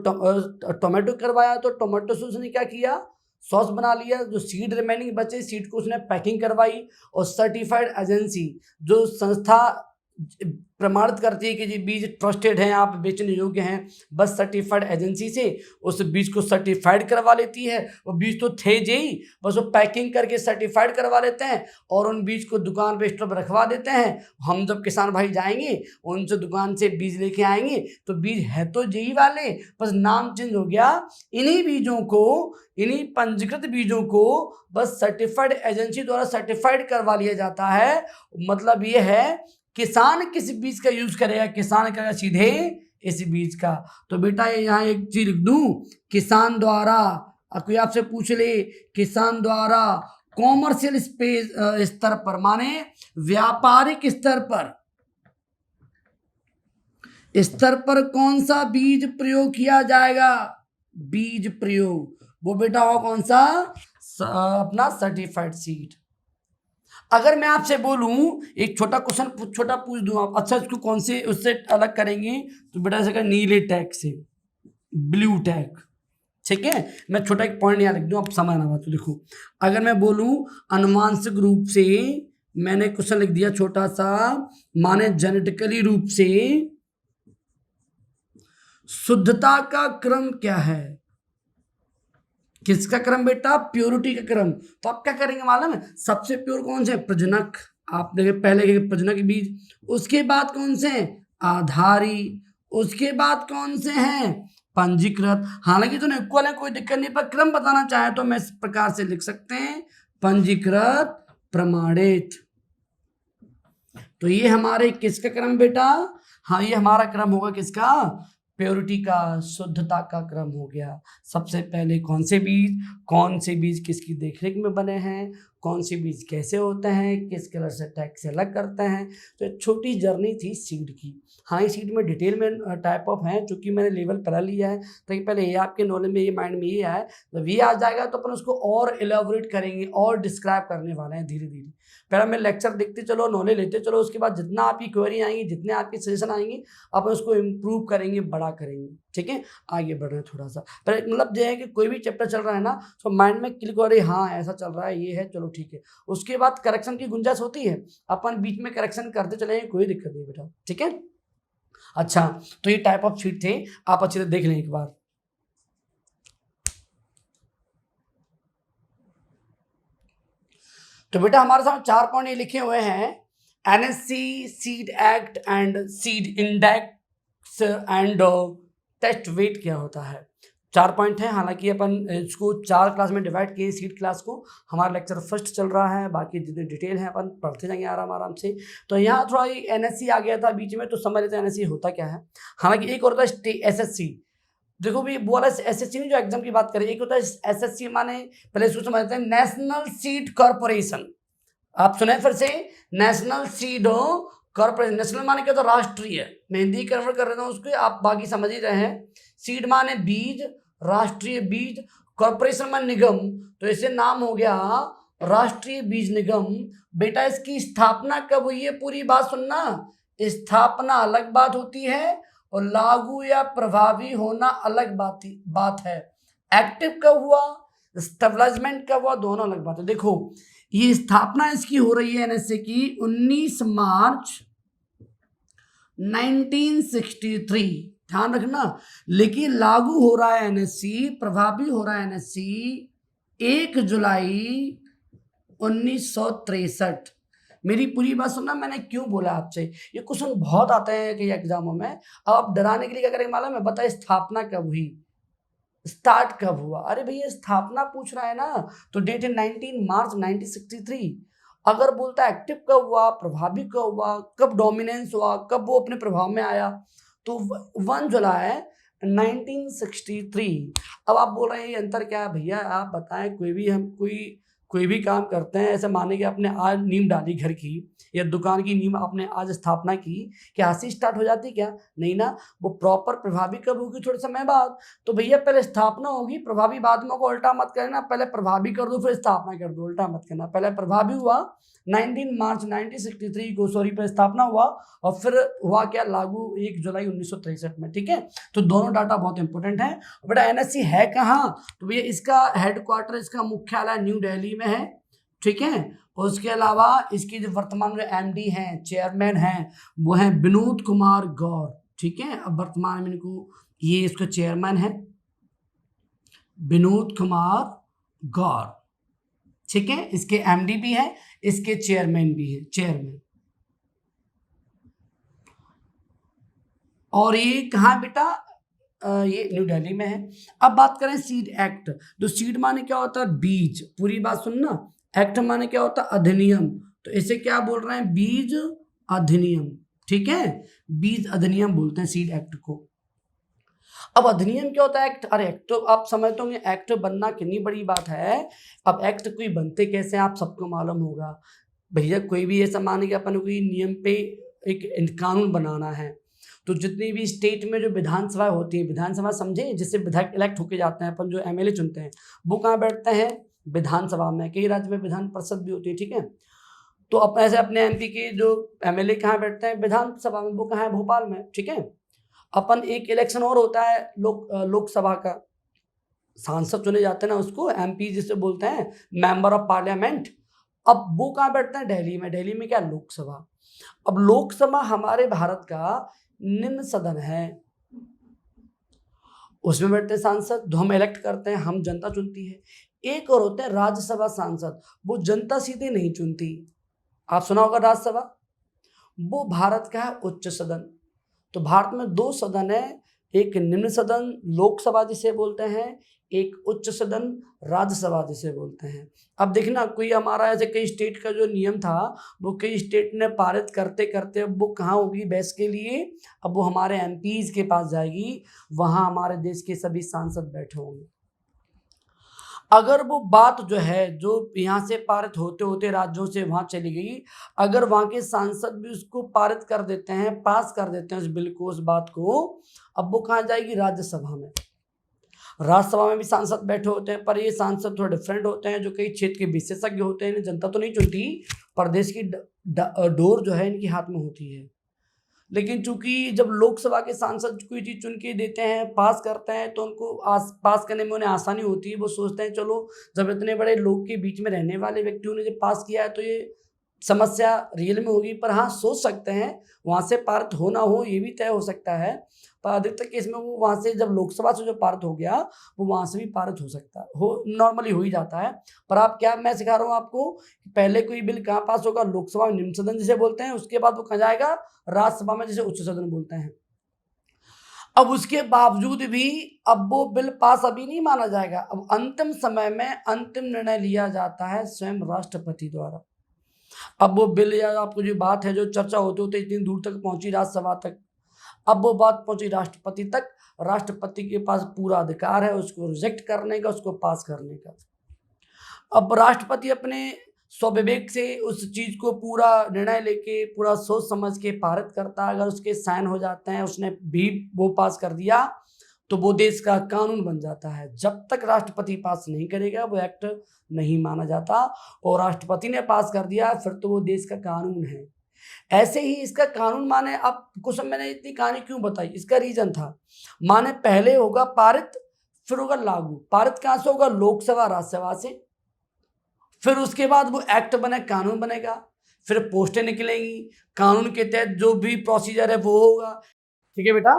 टोमेटो करवाया, तो टोमेटो से उसने क्या किया? सॉस बना लिया। जो सीड रिमेनिंग बचे, सीड को उसने पैकिंग करवाई, और सर्टिफाइड एजेंसी, जो संस्था प्रमाणित करती है कि जी बीज ट्रस्टेड हैं, आप बेचने योग्य हैं, बस सर्टिफाइड एजेंसी से उस बीज को सर्टिफाइड करवा लेती है। वो बीज तो थे ही, बस वो पैकिंग करके सर्टिफाइड करवा लेते हैं और उन बीज को दुकान पे स्टोर पर रखवा देते हैं। हम जब किसान भाई जाएंगे, उनसे दुकान से बीज लेके आएंगे, तो बीज है तो यही वाले, बस नाम चेंज हो गया। इन्हीं बीजों को, इन्हीं पंजीकृत बीजों को बस सर्टिफाइड एजेंसी द्वारा सर्टिफाइड करवा लिया जाता है। मतलब ये है, किसान किस बीज का यूज करेगा? किसान करेगा सीधे इस बीज का। तो बेटा यहाँ एक चीज लिख दूं, किसान द्वारा, कोई आपसे पूछ ले, किसान द्वारा कॉमर्शियल स्तर पर, माने व्यापारिक स्तर पर कौन सा बीज प्रयोग किया जाएगा? बीज प्रयोग, वो बेटा होगा कौन सा? अपना सर्टिफाइड सीड। अगर मैं आपसे बोलूं, एक छोटा क्वेश्चन छोटा पूछ दूं आप, अच्छा इसको कौन से उससे अलग करेंगे? तो बेटा ऐसा नीले टैग से, ब्लू टैग, ठीक है। मैं छोटा एक पॉइंट यहाँ लिख दूं, आप समझना बात। तो देखो, अगर मैं बोलूं अनुवांशिक रूप से, मैंने क्वेश्चन लिख दिया छोटा सा, माने जेनेटिकली रूप से शुद्धता का क्रम क्या है? किसका क्रम बेटा? प्योरिटी का क्रम। तो आप क्या करेंगे मालूम है? सबसे प्योर कौन से? प्रजनक। आप देखे पहले के प्रजनक बीज, उसके बाद कौन से? आधारी, उसके बाद कौन से हैं? पंजीकृत। हालांकि तो इक्वल है, कोई दिक्कत नहीं, पर क्रम बताना चाहे तो मैं इस प्रकार से लिख सकते हैं, पंजीकृत, प्रमाणित। तो ये हमारे किसका क्रम बेटा? हाँ, ये हमारा क्रम होगा किसका? प्योरिटी का, शुद्धता का क्रम हो गया। सबसे पहले कौन से बीज किसकी देखरेख में बने हैं, कौन से बीज कैसे होते हैं, किस कलर से टैग से अलग करते हैं। तो एक छोटी जर्नी थी सीड की। हाँ, इस सीड में डिटेल में टाइप ऑफ हैं, चूंकि मैंने लेवल पढ़ा लिया है, तो पहले ये आपके नॉलेज में, ये माइंड में ये आए, जब ये आ जाएगा तो अपन उसको और एलाबोरेट करेंगे और डिस्क्राइब करने वाले हैं धीरे धीरे। पहले मैं लेक्चर देखते चलो, नॉलेज लेते चलो, उसके बाद जितना आपकी क्वेरी आएंगी, जितने आपकी सजेशन आएंगे, अपन उसको इम्प्रूव करेंगे, बड़ा करेंगे, ठीक है। आगे बढ़ रहे हैं थोड़ा सा, पर मतलब यह है कि कोई भी चैप्टर चल रहा है ना, तो माइंड में क्लिक हो रही, हाँ ऐसा चल रहा है, ये है, चलो ठीक है। उसके बाद करेक्शन की गुंजाइश होती है, अपन बीच में करेक्शन करते चलेंगे, कोई दिक्कत नहीं बेटा, ठीक है। अच्छा, तो ये टाइप ऑफ शीट थे, आप अच्छे से देख लें एक बार। तो बेटा हमारे साथ 4 पॉइंट ये लिखे हुए हैं, NSC, seed act and seed index and test weight क्या होता है। 4 पॉइंट है। हालांकि अपन इसको 4 क्लास में डिवाइड किए, सीड क्लास को। हमारा लेक्चर फर्स्ट चल रहा है, बाकी जितने डिटेल है अपन पढ़ते जाएंगे आराम से। तो यहाँ थोड़ा एनएससी आ गया था बीच में, तो समझ लेते हैं एनएससी होता क्या है। हालांकि एक और होता है एसएससी। देखो भी बोला एसएससी में, जो एग्जाम की बात करें, एक होता है एसएससी, माने पहले इसको समझते हैं, नेशनल सीड कॉर्पोरेशन। आप सुने फिर से, नेशनल सीड कॉर्पोरेशन। नेशनल माने क्या? तो राष्ट्रीय, मैं हिंदी कन्वर्ट कर रहा हूँ उसको, आप बाकी समझ ही रहे हैं। सीड माने बीज, राष्ट्रीय बीज, कॉर्पोरेशन माने निगम, तो इसे नाम हो गया राष्ट्रीय बीज निगम। बेटा इसकी स्थापना कब हुई है, पूरी बात सुनना। स्थापना अलग बात होती है और लागू या प्रभावी होना अलग बात है। एक्टिव कब हुआ, स्टेबलाइजमेंट कब हुआ, दोनों अलग बात है। देखो ये स्थापना इसकी हो रही है एनएसए की 19 मार्च 1963, ध्यान रखना। लेकिन लागू हो रहा है एनएससी, प्रभावी हो रहा है एनएससी 1 जुलाई 1963। मेरी पूरी बात सुनना, मैंने क्यों बोला आपसे, ये क्वेश्चन बहुत आते हैं कई एग्जामों में। अब आप डराने के लिए क्या करेंगे मालूम है, बताइए स्थापना कब हुई, स्टार्ट कब हुआ। अरे भैया स्थापना पूछ रहा है ना, तो डेट है 19 मार्च 1963। अगर बोलता है एक्टिव कब हुआ, प्रभावी कब हुआ, कब डोमिनेंस हुआ, कब वो अपने प्रभाव में आया, तो 1 जुलाई 1963। अब आप बोल रहे हैं ये अंतर क्या है भैया, आप बताएं। कोई भी काम करते हैं, ऐसे माने कि आपने आज नींव डाली घर की या दुकान की नींव आपने आज स्थापना की, क्या ऐसे स्टार्ट हो जाती क्या? नहीं ना, वो प्रॉपर प्रभावी कब होगी, थोड़े समय बाद। तो भैया पहले स्थापना होगी, प्रभावी बाद में को उल्टा मत करना, पहले प्रभावी कर दो फिर स्थापना कर दो, उल्टा मत करना। पहले प्रभावी हुआ 19 मार्च 1963 को, सॉरी, पर स्थापना हुआ, और फिर हुआ क्या, लागू 1 जुलाई 1963 में। ठीक है, तो दोनों डाटा बहुत इंपॉर्टेंट है। बेटा एनएससी है कहाँ, तो भैया इसका हेडक्वार्टर, इसका मुख्यालय न्यू दिल्ली में है। ठीक है, और उसके अलावा इसकी जो वर्तमान में एमडी हैं, चेयरमैन हैं, वो हैं विनोद कुमार गौर। ठीक है, अब वर्तमान में इनको, ये इसका चेयरमैन है विनोद कुमार गौर। ठीक है, इसके एमडी भी है, इसके चेयरमैन भी है, चेयरमैन। और ये कहाँ बेटा, ये न्यू दिल्ली में है। अब बात करें सीड एक्ट, तो सीड माने क्या होता है, बीज। पूरी बात सुनना, एक्ट माने क्या होता है, अधिनियम। तो इसे क्या बोल रहे हैं, बीज अधिनियम। ठीक है, बीज अधिनियम बोलते हैं सीड एक्ट को। अब अधिनियम क्या होता है, एक्ट। अरे एक्ट तो आप समझते होंगे, एक्ट बनना कितनी बड़ी बात है। अब एक्ट कोई बनते कैसे आप सबको मालूम होगा भैया। कोई भी ऐसा माने कि अपन कोई नियम पे एक कानून बनाना है, तो जितनी भी स्टेट में जो विधानसभा होती है, विधानसभा समझे, जिससे विधायक इलेक्ट होके जाते हैं, अपन जो एमएलए चुनते हैं, वो कहाँ बैठते हैं, विधानसभा में। कई राज्य में विधान परिषद भी होती है। ठीक है, तो अब ऐसे अपने एमपी के जो एमएलए कहाँ बैठते हैं, विधानसभा में। वो कहाँ है, भोपाल में। ठीक है, अपन एक इलेक्शन और होता है लोकसभा का, सांसद चुने जाते हैं ना, उसको एमपी जिसे बोलते हैं, मेंबर ऑफ पार्लियामेंट। अब वो कहाँ बैठते हैं, दिल्ली में। दिल्ली में क्या, लोकसभा। अब लोकसभा हमारे भारत का निम्न सदन है, उसमें बैठते हैं सांसद, जो हम इलेक्ट करते हैं, हम जनता चुनती है। एक और होते हैं राज्यसभा सांसद, वो जनता सीधे नहीं चुनती। आप सुना होगा राज्यसभा, वो भारत का है उच्च सदन। तो भारत में 2 सदन है, एक निम्न सदन लोकसभा जिसे बोलते हैं, एक उच्च सदन राज्यसभा जिसे बोलते हैं। अब देखना, कोई हमारा ऐसे कई स्टेट का जो नियम था, वो कई स्टेट ने पारित करते करते अब वो कहाँ होगी बहस के लिए, अब वो हमारे एमपीज के पास जाएगी, वहाँ हमारे देश के सभी सांसद बैठे होंगे। अगर वो बात जो है, जो यहाँ से पारित होते होते राज्यों से वहाँ चली गई, अगर वहाँ के सांसद भी उसको पारित कर देते हैं, पास कर देते हैं उस बिल को, उस बात को, अब वो कहाँ जाएगी, राज्यसभा में। राज्यसभा में भी सांसद बैठे होते हैं, पर ये सांसद थोड़े डिफरेंट होते हैं, जो कई क्षेत्र के विशेषज्ञ होते हैं। जनता तो नहीं चुनती, प्रदेश की डोर जो है इनके हाथ में होती है। लेकिन चूंकि जब लोकसभा के सांसद कोई चीज़ चुन के देते हैं, पास करते हैं, तो उनको पास करने में उन्हें आसानी होती है। वो सोचते हैं चलो, जब इतने बड़े लोग के बीच में रहने वाले व्यक्तियों ने जब पास किया है, तो ये समस्या रियल में होगी। पर हाँ, सोच सकते हैं वहाँ से पारित हो ना हो, ये भी तय हो सकता है। पर अधिकतर केस में वो वहाँ से, जब लोकसभा से जो पारित हो गया, वो वहाँ से भी पारित हो सकता है, नॉर्मली हो ही जाता है। पर आप क्या, मैं सिखा रहा हूँ आपको, पहले कोई बिल कहाँ पास होगा, लोकसभा में निम्न सदन जिसे बोलते हैं, उसके बाद वो कहाँ जाएगा, राज्यसभा में, जिसे उच्च सदन बोलते हैं। अब उसके बावजूद भी अब वो बिल पास अभी नहीं माना जाएगा। अब अंतिम समय में अंतिम निर्णय लिया जाता है स्वयं राष्ट्रपति द्वारा। अब वो बिल या आपको जो बात है, जो चर्चा होते होते इतनी दूर तक पहुंची राज्यसभा तक, अब वो बात पहुंची राष्ट्रपति तक। राष्ट्रपति के पास पूरा अधिकार है उसको रिजेक्ट करने का, उसको पास करने का। अब राष्ट्रपति अपने स्वविवेक से उस चीज को पूरा निर्णय लेके, पूरा सोच समझ के पारित करता है। अगर उसके साइन हो जाते हैं, उसने भी वो पास कर दिया, तो वो देश का कानून बन जाता है। जब तक राष्ट्रपति पास नहीं करेगा, वो एक्ट नहीं माना जाता। और राष्ट्रपति ने पास कर दिया, फिर तो वो देश का कानून है। ऐसे ही इसका कानून माने, अब कुछ मैंने इतनी कहानी क्यों बताई, इसका रीजन था। माने पहले होगा पारित, फिर होगा लागू। पारित कहाँ से होगा, लोकसभा राज्यसभा से। फिर उसके बाद वो एक्ट बने, कानून बनेगा, फिर पोस्टें निकलेंगी, कानून के तहत जो भी प्रोसीजर है वो होगा। ठीक है बेटा,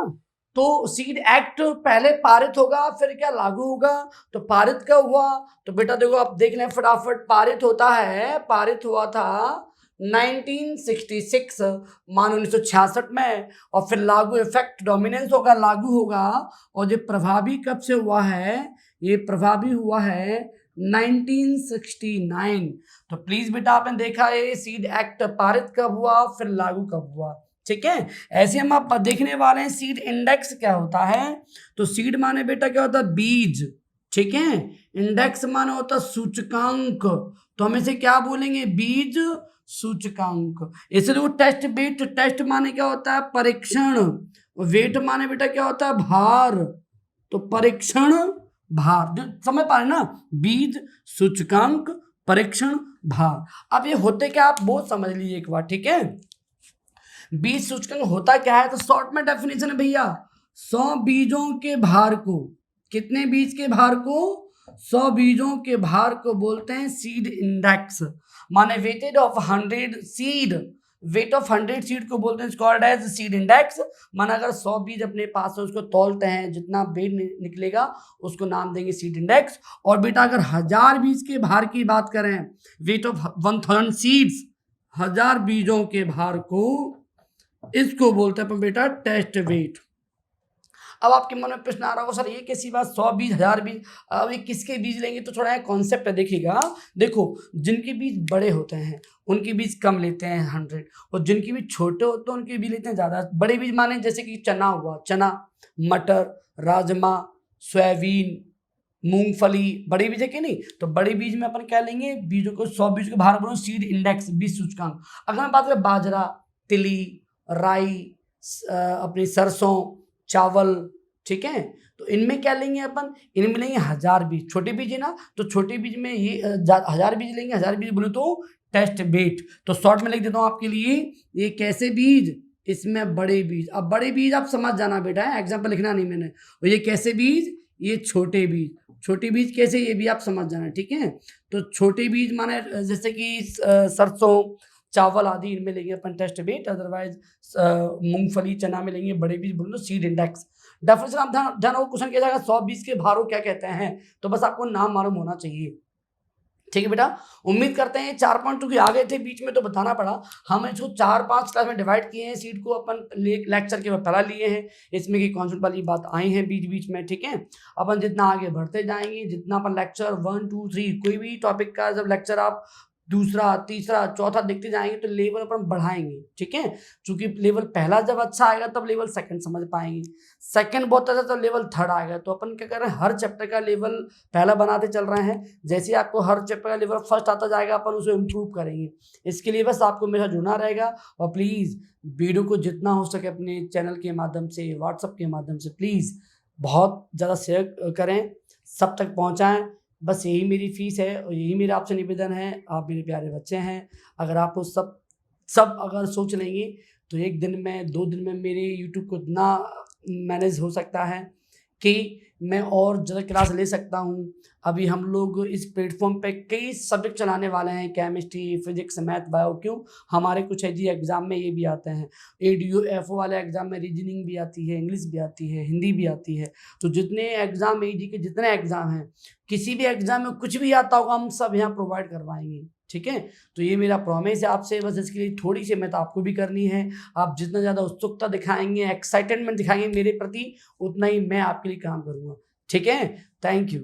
तो सीड एक्ट पहले पारित होगा, फिर क्या लागू होगा। तो पारित कब हुआ, तो बेटा देखो आप देख लें फटाफट, पारित होता है, पारित हुआ था 1966 मान 1966 में, और फिर लागू इफेक्ट डोमिनेंस होगा, लागू होगा, और जो प्रभावी कब से हुआ है, ये प्रभावी हुआ है 1969। तो प्लीज बेटा आपने देखा है सीड एक्ट पारित कब हुआ, फिर लागू कब हुआ। ठीक है, ऐसे हम आप देखने वाले हैं सीड इंडेक्स क्या होता है। तो सीड माने बेटा क्या होता है, बीज। ठीक है, इंडेक्स माने होता है सूचकांक, तो हम इसे क्या बोलेंगे, बीज सूचकांक। इसे देखो टेस्ट वेट, टेस्ट माने क्या होता है, परीक्षण, वेट माने बेटा क्या होता है, भार, तो परीक्षण भार, जो समझ पा रहे ना, बीज सूचकांक परीक्षण भार। अब ये होते क्या आप वो समझ लीजिए एक बार। ठीक है, बीज सूचकांक होता क्या है, तो शॉर्ट में डेफिनेशन है भैया, 100 बीजों के भार को, कितने बीज के भार को, 100 बीजों के भार को बोलते हैं सीड इंडेक्स। माने weighted of 100 seed, weight of 100 seed को बोलते हैं कॉल्ड एज सीड इंडेक्स। माना अगर 100 बीज अपने पास है उसको तौलते हैं, जितना वेट निकलेगा उसको नाम देंगे सीड इंडेक्स। और बेटा अगर 1000 बीज के भार की बात करें, वेट ऑफ 1000 सीड्स, 1000 बीजों के भार को, इसको बोलते हैं बेटा टेस्ट वेट। अब आपके मन में प्रश्न आ रहा होगा सर ये कैसी बात, 100 बीज 1000 बीज, अब ये किसके बीज लेंगे, तो थोड़ा कॉन्सेप्ट है देखिएगा। देखो जिनके बीज बड़े होते हैं उनके बीज कम लेते हैं 100, और जिनके बीज छोटे होते हैं उनके बीज लेते हैं ज़्यादा। बड़े बीज माने जैसे कि चना हुआ, चना, मटर, राजमा, सोयाबीन, मूंगफली, बड़े बीज है कि नहीं। तो बड़े बीज में अपन क्या लेंगे, बीजों को 100 बीज के भार बोलो सीड इंडेक्स, बीज सूचकांक। अगर मैं बात करें बाजरा, तिली, राई, अपनी सरसों, चावल, ठीक है, तो इनमें क्या लेंगे अपन, इनमें लेंगे 1000 बीज, छोटे बीज है ना, तो छोटे बीज में ये 1000 बीज लेंगे। 1000 बीज बोले तो टेस्ट वेट, तो शॉर्ट में लिख देता हूँ आपके लिए, ये कैसे बीज, इसमें बड़े बीज। अब बड़े बीज आप समझ जाना बेटा है, एग्जाम्पल लिखना नहीं मैंने। और ये कैसे बीज, ये छोटे बीज, छोटे बीज कैसे, ये भी आप समझ जाना। ठीक है, तो छोटे बीज माने जैसे कि सरसों, चावल आदि, इनमें लेंगे अपन टेस्ट वेट। अदरवाइज मूंगफली, चना में लेंगे बड़े बीज, बोलो सीड इंडेक्स। डेफिनेशन आप ध्यान क्वेश्चन किया जाएगा 100 बीज के भारों क्या कहते हैं, तो बस आपको नाम मालूम होना चाहिए। ठीक है बेटा, उम्मीद करते हैं 4 पॉइंट क्योंकि आ गए थे बीच में तो बताना पड़ा। हम इसको 4-5 क्लास में डिवाइड किए हैं, सीट को अपन लेक्चर के पहला लिए हैं, इसमें की कॉन्सेप्ट वाली बात आई है बीच बीच में। ठीक है, अपन जितना आगे बढ़ते जाएंगे, जितना अपन लेक्चर 1 2 3 कोई भी टॉपिक का जब लेक्चर आप दूसरा, तीसरा, चौथा देखते जाएंगे तो लेवल अपन बढ़ाएंगे। ठीक है, क्योंकि लेवल पहला जब अच्छा आएगा तब लेवल सेकंड समझ पाएंगे, सेकंड बहुत अच्छा तो लेवल थर्ड आएगा। तो अपन क्या कर रहे हैं, हर चैप्टर का लेवल पहला बनाते चल रहे हैं। जैसे आपको हर चैप्टर का लेवल फर्स्ट आता जाएगा अपन उसे इम्प्रूव करेंगे। इसके लिए बस आपको मेरा जुड़ना रहेगा, और प्लीज़ वीडियो को जितना हो सके अपने चैनल के माध्यम से, व्हाट्सएप के माध्यम से प्लीज़ बहुत ज़्यादा शेयर करें, सब तक पहुँचाएँ। बस यही मेरी फीस है और यही मेरा आपसे निवेदन है। आप मेरे प्यारे बच्चे हैं, अगर आप वो सब अगर सोच लेंगे तो एक दिन में 2 दिन में मेरे यूट्यूब को इतना मैनेज हो सकता है कि मैं और ज़्यादा क्लास ले सकता हूँ। अभी हम लोग इस प्लेटफॉर्म पे कई सब्जेक्ट चलाने वाले हैं, केमिस्ट्री, फिजिक्स, मैथ, बायो। क्यों, हमारे कुछ है जी एग्ज़ाम में ये भी आते हैं, ADO-FO वाले एग्ज़ाम में रीजनिंग भी आती है, इंग्लिश भी आती है, हिंदी भी आती है। तो जितने एग्ज़ाम AG के जितने एग्ज़ाम हैं, किसी भी एग्ज़ाम में कुछ भी आता होगा हम सब यहाँ प्रोवाइड करवाएंगे। ठीक है, तो ये मेरा प्रॉमिस है आपसे। बस इसके लिए थोड़ी सी मेहनत आपको भी करनी है। आप जितना ज़्यादा उत्सुकता दिखाएंगे, एक्साइटमेंट दिखाएंगे मेरे प्रति, उतना ही मैं आपके लिए काम करूँगा। ठीक है, थैंक यू।